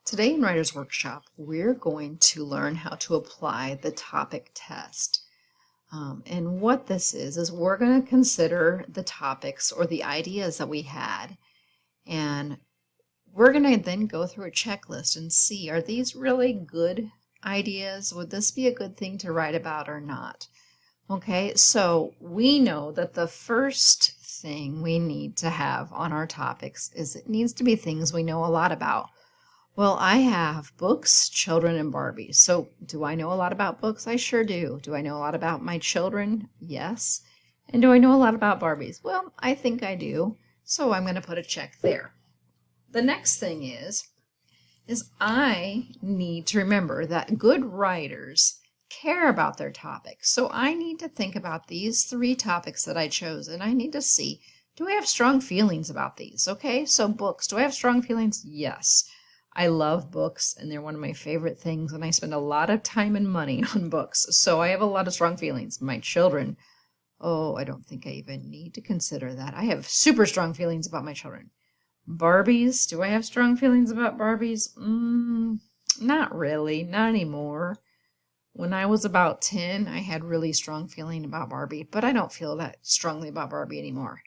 Today in Writer's Workshop, we're going to learn how to apply the topic test. And what this is we're going to consider the topics or the ideas that we had, and we're going to then go through a checklist and see, are these really good ideas? Would this be a good thing to write about or not? Okay, so we know that the first thing we need to have on our topics is it needs to be things we know a lot about. Well, I have books, children, and Barbies. So, do I know a lot about books? I sure do. Do I know a lot about my children? Yes. And do I know a lot about Barbies? Well, I think I do. So, I'm going to put a check there. The next thing is I need to remember that good writers care about their topics. So, I need to think about these three topics that I chose, and I need to see, do I have strong feelings about these? Okay, so books. Do I have strong feelings? Yes. I love books, and they're one of my favorite things, and I spend a lot of time and money on books, so I have a lot of strong feelings. My children, oh, I don't think I even need to consider that. I have super strong feelings about my children. Barbies, do I have strong feelings about Barbies? Not really, not anymore. When I was about 10, I had really strong feeling about Barbie, but I don't feel that strongly about Barbie anymore.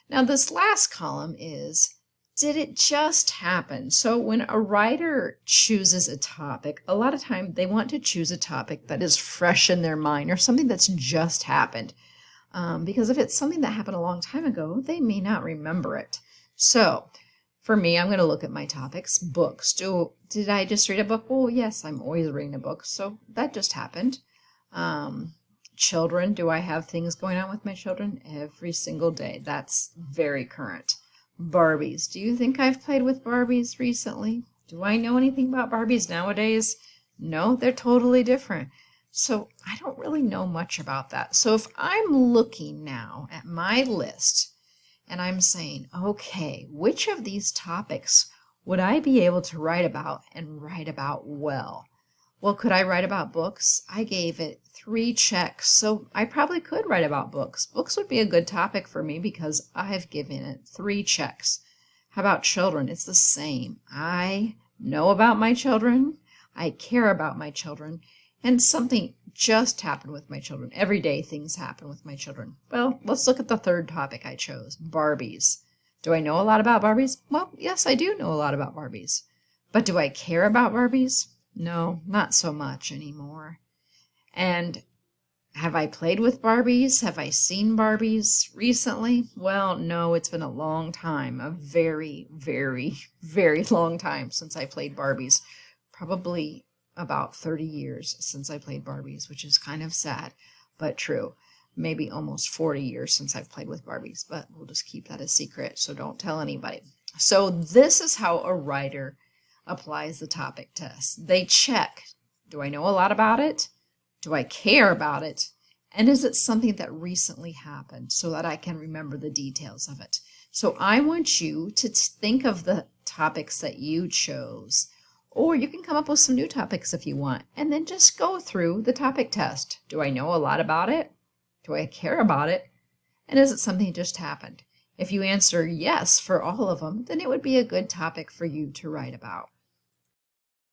Now, this last column is, did it just happen? So when a writer chooses a topic, a lot of time they want to choose a topic that is fresh in their mind or something that's just happened. Because if it's something that happened a long time ago, they may not remember it. So for me, I'm going to look at my topics. Books. Did I just read a book? Well, yes, I'm always reading a book. So that just happened. Children. Do I have things going on with my children? Every single day. That's very current. Barbies. Do you think I've played with Barbies recently? Do I know anything about Barbies nowadays? No, they're totally different. So I don't really know much about that. So if I'm looking now at my list and I'm saying, okay, which of these topics would I be able to write about and write about well? Well, could I write about books? I gave it 3 checks, so I probably could write about books. Books would be a good topic for me because I've given it 3 checks. How about children? It's the same. I know about my children. I care about my children. And something just happened with my children. Every day things happen with my children. Well, let's look at the third topic I chose, Barbies. Do I know a lot about Barbies? Well, yes, I do know a lot about Barbies. But do I care about Barbies? No, not so much anymore. And have I played with Barbies? Have I seen Barbies recently? Well, no, it's been a long time, a very, very, very long time since I played Barbies. Probably about 30 years since I played Barbies, which is kind of sad, but true. Maybe almost 40 years since I've played with Barbies, but we'll just keep that a secret, so don't tell anybody. So this is how a writer applies the topic test. They check, do I know a lot about it? Do I care about it? And is it something that recently happened so that I can remember the details of it? So I want you to think of the topics that you chose, or you can come up with some new topics if you want, and then just go through the topic test. Do I know a lot about it? Do I care about it? And is it something that just happened? If you answer yes for all of them, then it would be a good topic for you to write about.